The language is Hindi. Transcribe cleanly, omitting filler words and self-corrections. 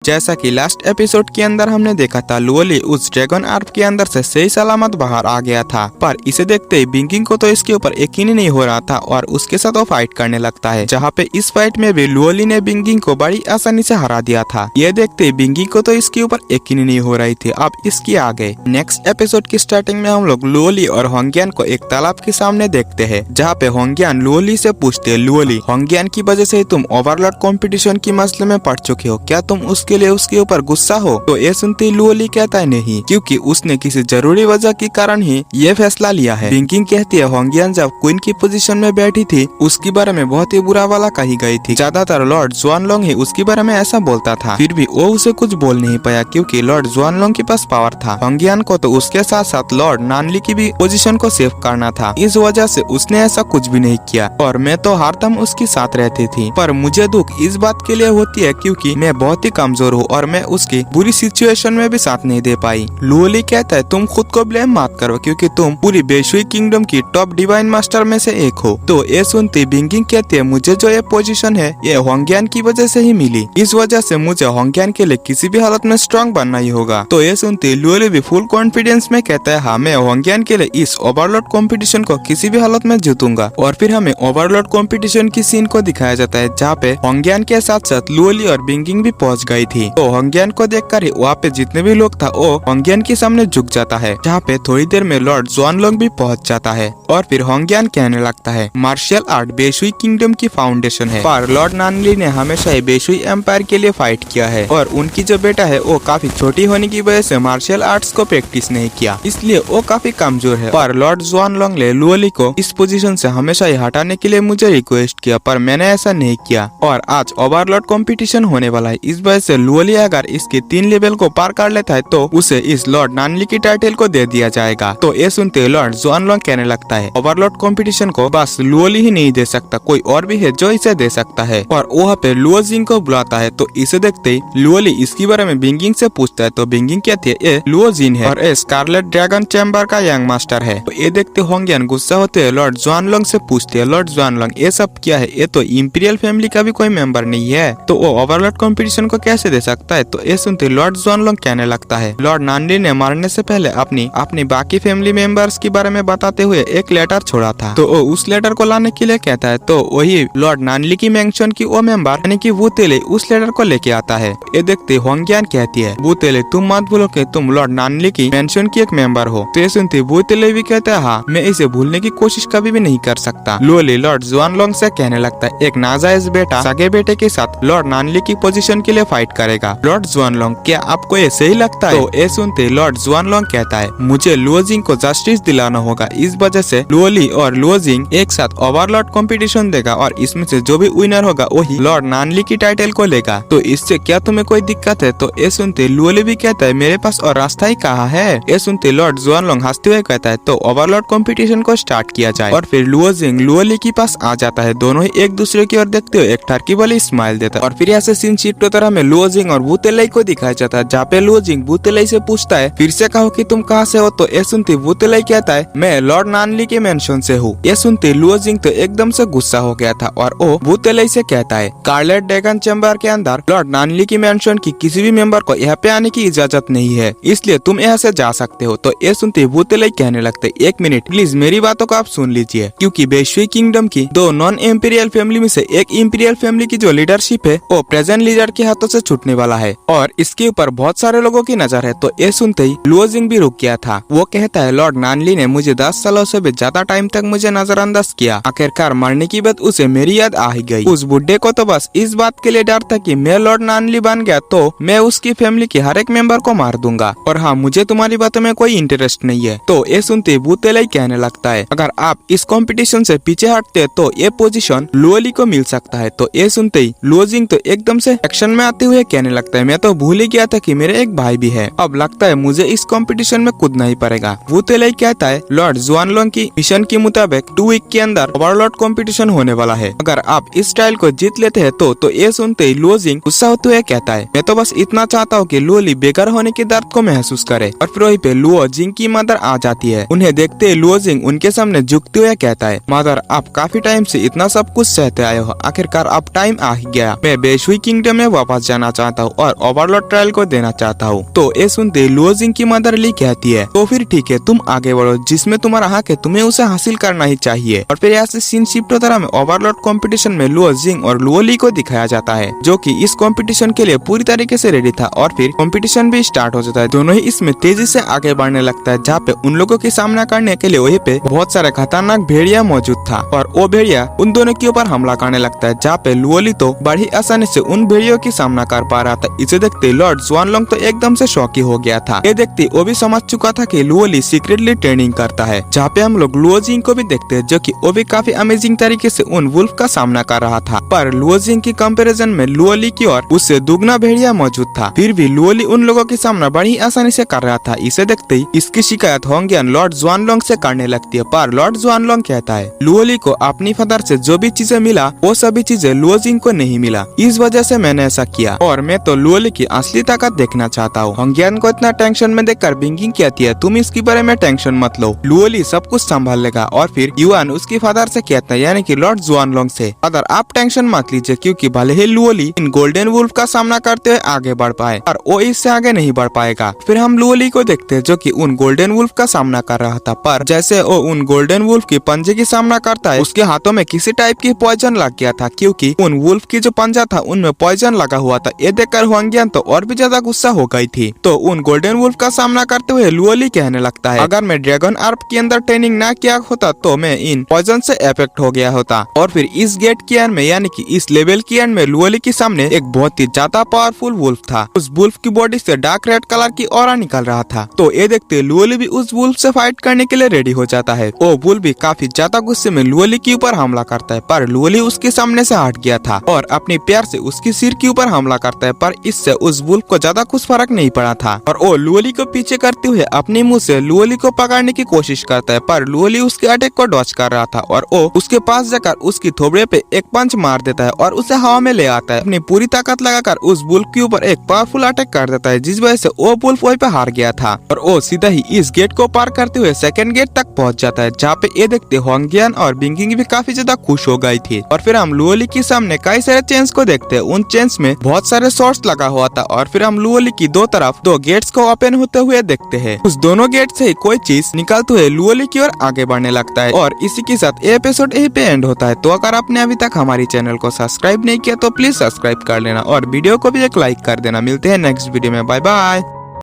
जैसा कि लास्ट एपिसोड के अंदर हमने देखा था, लुओली उस ड्रैगन आर्प के अंदर से सही सलामत बाहर आ गया था, पर इसे देखते ही बिंगिंग को तो इसके ऊपर यकीन ही नहीं हो रहा था और उसके साथ वो फाइट करने लगता है, जहाँ पे इस फाइट में भी लुओली ने बिंगिंग को बड़ी आसानी से हरा दिया था। ये देखते ही बिंगिंग को तो इसके ऊपर यकीन ही नहीं हो रही थी। अब इसके आगे नेक्स्ट एपिसोड की स्टार्टिंग में हम लोग लुओली और होंगियान को एक तालाब के सामने देखते हैं, जहाँ पे होंगियान लुओली से पूछते हैं, लुओली होंगियान की वजह से तुम ओवरलॉर्ड कंपटीशन की मसले में पड़ चुके हो, क्या तुम उसके लिए उसके ऊपर गुस्सा हो? तो ये सुनते ही लुओली कहता है नहीं, क्योंकि उसने किसी जरूरी वजह के कारण ही ये फैसला लिया है। बिंगिंग कहती है होंगियान जब क्वीन की पोजीशन में बैठी थी उसके बारे में बहुत ही बुरा वाला कही गई थी, ज्यादातर लॉर्ड जुआनलोंग ही उसके बारे में ऐसा बोलता था, फिर भी वो उसे कुछ बोल नहीं पाया क्योंकि लॉर्ड जुआनलोंग के पास पावर था। होंगियान को तो उसके साथ साथ लॉर्ड नानली की भी पोजीशन को सेव करना था, इस वजह से उसने ऐसा कुछ भी नहीं किया और मैं तो हरदम उसके साथ रहती थी। पर मुझे दुख इस बात के लिए होती है क्योंकि मैं बहुत ही कमजोर हूँ और मैं उसकी बुरी सिचुएशन में भी साथ नहीं दे पाई। लुओली कहता है तुम खुद को ब्लेम मत करो क्योंकि तुम पूरी बेशुई किंगडम की टॉप डिवाइन मास्टर में से एक हो। तो ये सुनती बिंगिंग कहती है मुझे जो ये पोजीशन है ये होंगियान की वजह से ही मिली, इस वजह से मुझे होंगियान के लिए किसी भी हालत में स्ट्रॉन्ग बनना ही होगा। तो ये सुनती लुओली भी फुल कॉन्फिडेंस में कहता है हाँ मैं होंगियान के लिए इस ओवरलॉर्ड कंपटीशन को किसी भी हालत में जीतूंगा। और फिर हमें ओवरलॉर्ड कंपटीशन की सीन को दिखाया जाता है जहाँ पे होंगियान के साथ साथ लुओली और बिंगिंग भी पहुंच गई थी। तो होंगियान को देखकर ही वहाँ पे जितने भी लोग था वो होंगियान के सामने झुक जाता है, जहाँ पे थोड़ी देर में लॉर्ड जुआनलोंग भी पहुंच जाता है और फिर होंगियान कहने लगता है मार्शल आर्ट बेशुई किंगडम की फाउंडेशन है, पर लॉर्ड नानली ने हमेशा ही बेशुई एम्पायर के लिए फाइट किया है और उनकी जो बेटा है वो काफी छोटी होने की वजह से मार्शल आर्ट्स को प्रैक्टिस नहीं किया, इसलिए वो काफी कमजोर है। पर लॉर्ड जुआनलोंग ने लुओली को इस पोजीशन से हमेशा ही हटाने के लिए मुझे रिक्वेस्ट किया, पर मैंने ऐसा नहीं किया और आज ओवरलॉर्ड कंपटीशन होने वाला है, इस वजह से लुओली अगर इसके 3 लेवल को पार कर लेता है तो उसे इस लॉर्ड नानली की टाइटल को दे दिया जाएगा। तो ये सुनते लॉर्ड जुआनलोंग कहने लगता है ओवरलॉर्ड कंपटीशन को बस लुओली ही नहीं दे सकता, कोई और भी है जो इसे दे सकता है। और वहाँ पे लुओजिंग को बुलाता है, तो इसे देखते ही लुओली इसके बारे में बिंगिंग से पूछता है, तो बिंगिंग कहती है ये लुओजिन है और ये स्कारलेट ड्रैगन चैम्बर का यंग मास्टर है। तो ये देखते होंगियान गुस्सा होते हैं लॉर्ड जुआनलोंग से पूछते हैं लॉर्ड जुआनलोंग ये सब क्या है, ये तो इंपीरियल फैमिली का भी कोई मेंबर नहीं है, तो वो ओवरलॉर्ड कंपटीशन को कैसे दे सकता है? तो ये सुनते लॉर्ड जुआनलोंग कहने लगता है लॉर्ड नानली ने मारने से पहले अपनी बाकी फैमिली मेंबर्स के बारे में बताते हुए एक लेटर छोड़ा था, तो वो उस लेटर को लाने के लिए कहता है। तो वही लॉर्ड नानली की मेंशन की वो मेंबर यानी कि वुतेले उस लेटर को लेके आता है। ये देखते होंगियान कहती है वुतेले तुम मत भूलो कि तुम लॉर्ड नानली की मेंशन की एक मेंबर हो। तो ये सुनते वुतेले भी कहता है हाँ मैं इसे भूलने की कोशिश कभी भी नहीं कर सकता। लुओली लॉर्ड जुआनलोंग से कहने लगता है एक नाजायज बेटा सगे बेटे के साथ लॉर्ड नानली की पोजीशन के लिए फाइट करेगा। लॉर्ड जुआनलोंग क्या आपको ये सही लगता है? तो ये सुनते लॉर्ड जुआनलोंग कहता है मुझे लुओजिंग को जस्टिस दिलाना होगा, इस वजह से लुओली और लुओजिंग एक साथ ओवरलॉर्ड कंपटीशन देगा और इसमें से जो भी विनर होगा वही लॉर्ड नानली की टाइटल को लेगा। तो इससे क्या तुम्हें कोई दिक्कत है? तो ये सुनते लुओली भी कहता है मेरे पास और रास्ता ही कहा है। ये सुनते लॉर्ड जुआनलोंग हंसते हुए कहता है तो ओवरलॉर्ड कंपटीशन को स्टार्ट किया जाए। और फिर लुओजिंग लुओली के पास आ जाता है, दोनों ही एक दूसरे की ओर देखते हुए एक टर्की वाली स्माइल देता है। और फिर ऐसे सीन शीट की तरह में लुओजिंग और वुतेले को दिखाया जाता है, जहाँ पे लुओजिंग वुतेले से पूछता है फिर से कहो कि तुम कहाँ से हो? तो ये सुनते वुतेले कहता है मैं लॉर्ड नानली के मेंशन से हूँ। ये सुनते लुओजिंग तो एकदम से गुस्सा हो गया था और वो वुतेले से कहता है स्कारलेट ड्रैगन चैम्बर के अंदर लॉर्ड नानली की मेंशन की किसी भी मेंबर को यहाँ पे आने की इजाजत नहीं है, इसलिए तुम यहाँ से जा सकते हो। तो ये सुनते वुतेले कहने लगते एक मिनट प्लीज मेरी बातों को आप सुन लीजिए, क्योंकि बेशुई किंगडम की 2 नॉन इम्पीरियल फैमिली में से एक इम्पीरियल फैमिली की जो लीडरशिप है वो प्रेजेंट लीडर के हाथों से छूटने वाला है और इसके ऊपर बहुत सारे लोगों की नजर है। तो ये सुनते ही लुओजिंग भी रुक गया था। वो कहता है लॉर्ड नानली ने मुझे 10 सालों से भी ज्यादा टाइम तक मुझे नजरअंदाज किया, आखिरकार मरने की बात उसे मेरी याद आ ही गई। उस बुड्ढे को तो बस इस बात के लिए डर था कि मैं लॉर्ड नानली बन गया तो मैं उसकी फैमिली के हर एक मेंबर को मार दूंगा, और हाँ मुझे तुम्हारी बातों में कोई इंटरेस्ट नहीं है। तो ये सुनते वुतेले कहने लगता है अगर आप इस कंपटीशन से पीछे हटते तो ये पोजीशन लुओली को मिल सकता है। तो ये सुनते ही लुओजिंग तो एकदम से एक्शन में आते हुए कहने लगता है मैं तो भूल ही गया था कि मेरे एक भाई भी है, अब लगता है मुझे इस कंपटीशन में कूदना ही पड़ेगा। वुतेले कहता है लॉर्ड जुआनलोंग की मिशन के मुताबिक 2 वीक के अंदर ओवरलॉर्ड कंपटीशन होने वाला है, अगर आप इस ट्रायल को जीत लेते हैं तो ये सुनते ही लुओजिंग गुस्सा होते हुए कहता है मैं तो बस इतना चाहता हूँ कि लुओली बेघर होने के दर्द को महसूस करे। और फिर वहीं पे लुओजिंग की मदर आ जाती है, उन्हें देखते ही लुओजिंग उनके सामने झुकते हुए कहता है मदर आप काफी टाइम से इतना सब कुछ सहते आए हो, आखिरकार अब टाइम आ ही गया, मैं बेशुई किंगडम में वापस जाना चाहता हूँ और ओवरलॉर्ड ट्रायल को देना चाहता हूँ। तो ये सुनते लुओ जिंग की मदर ली कहती है तो फिर ठीक है, तुम आगे बढ़ो, जिसमें तुम्हारा हक है तुम्हें उसे हासिल करना ही चाहिए। और फिर यहाँ से सीन शिफ्ट होता है, ओवरलॉर्ड कंपटीशन में लुओ जिंग और लुओ ली को दिखाया जाता है, जो कि इस कंपटीशन के लिए पूरी तरीके से रेडी था। और फिर कंपटीशन भी स्टार्ट हो जाता है। दोनों ही इसमें तेजी से आगे बढ़ने लगता है, जहाँ पे उन लोगों की सामना करने के लिए वहीं पे बहुत सारे खतरनाक भेड़िया मौजूद था और वो भेड़िया उन दोनों के ऊपर हमला करने लगता है, जहाँ पे लुओ ली तो बड़ी आसानी से उन भेड़ियों की सामना कर पा रहा था। इसे देखते लॉर्ड जुआनलोंग तो एकदम से शौकी हो गया था। ये देखते वो भी समझ चुका था कि लुओ ली सीक्रेटली ट्रेनिंग करता है। जहाँ पे हम लोग लुओ जिंग को भी देखते हैं, जो कि वो भी काफी अमेजिंग तरीके से उन वुल्फ का सामना कर रहा था। पर लुओ जिंग की कंपैरिजन में लुओ ली की और उससे दुगना भेड़िया मौजूद था। फिर भी लुओ ली उन लोगों की सामना बड़ी आसानी से कर रहा था। इसे देखते ही इसकी शिकायत होंगियान लॉर्ड जुआनलोंग से करने लगती है, पर लॉर्ड जुआनलोंग कहता है लुओ ली को अपनी फादर से जो भी चीजें मिला वो सभी चीजें लुओ जिंग को नहीं मिला, इस वजह से मैंने ऐसा किया और मैं तो लुओ ली की असली ताकत देखना चाहता हूँ। होंगियान को इतना टेंशन में देखकर बिंगिंग कहती है तुम इसके बारे में टेंशन मत लो, लुओ ली सब कुछ संभाल लेगा। और फिर युआन उसकी फादर से कहता है, यानी कि लॉर्ड जुआनलोंग से, फादर आप टेंशन मत लीजिए, क्योंकि भले ही लुओ ली इन गोल्डन वुल्फ का सामना करते हुए आगे बढ़ पाए और वो इससे आगे नहीं बढ़ पाएगा। फिर हम लुओ ली को देखते हैं, जो कि उन गोल्डन वुल्फ का सामना कर रहा था, पर जैसे वो उन गोल्डन वुल्फ की पंजे की सामना करता है, उसके हाथों में किसी टाइप की पॉइजन लग गया था, क्योंकि उन वुल्फ की जो पंजा था उनमें पॉइजन लगा हुआ था। ये देखकर हुआंगियान तो और भी ज्यादा गुस्सा हो गई थी। तो उन गोल्डन वुल्फ का सामना करते हुए लुओ ली कहने लगता है, अगर मैं ड्रैगन आर्प के अंदर ट्रेनिंग ना किया होता तो मैं इन पॉइजन से अफेक्ट हो गया होता। और फिर इस गेट के एंड में, यानी कि इस लेवल के एंड में लुओ ली के सामने एक बहुत ही ज्यादा पावरफुल वुल्फ था। उस वुल्फ की बॉडी से डार्क रेड कलर की ऑरा निकल रहा था। तो ये देखते लुओ ली भी उस वुल्फ से फाइट करने के लिए रेडी हो जाता है। वो वुल्फ भी काफी ज्यादा गुस्से में लुओ ली के ऊपर हमला करता है, पर लुओ ली उसके सामने से हट गया था और अपने पैर से उसके सिर के ऊपर हमला करता है, पर इससे उस वुल्फ को ज्यादा कुछ फर्क नहीं पड़ा था। और वो लुओ ली को पीछे करते हुए अपने मुंह से लुओ ली को पकड़ने की कोशिश करता है, पर लुओ ली उसके अटैक को डॉच कर रहा था और वो उसके पास जाकर उसकी थोबड़े पे एक पंच मार देता है और उसे हवा में ले आता है। अपनी पूरी ताकत लगाकर उस वुल्फ के ऊपर एक पावरफुल अटैक कर देता है, जिस वजह से वो वुल्फ वहीं पे हार गया था। और वो सीधा ही इस गेट को पार करते हुए सेकंड गेट तक पहुंच जाता है, जहाँ पे ये देखते होंगियान और बिंगिंग भी काफी ज्यादा खुश हो गई थी। और फिर हम लुओ ली के सामने कई सारे चेन्स को देखते हैं, उन चेन्स में बहुत सारे शॉर्ट्स लगा हुआ था। और फिर हम लुओ ली की दो तरफ दो गेट्स को ओपन होते हुए देखते हैं। उस दोनों गेट से कोई चीज निकलते हुए लुओ ली की ओर आगे बढ़ने लगता है। और इसी के साथ ये एपिसोड यहीं पे एंड होता है। तो अगर आपने अभी तक हमारी चैनल को सब्सक्राइब नहीं किया तो प्लीज सब्सक्राइब कर लेना और वीडियो को भी एक लाइक कर देना। मिलते हैं नेक्स्ट वीडियो में, बाय बाय।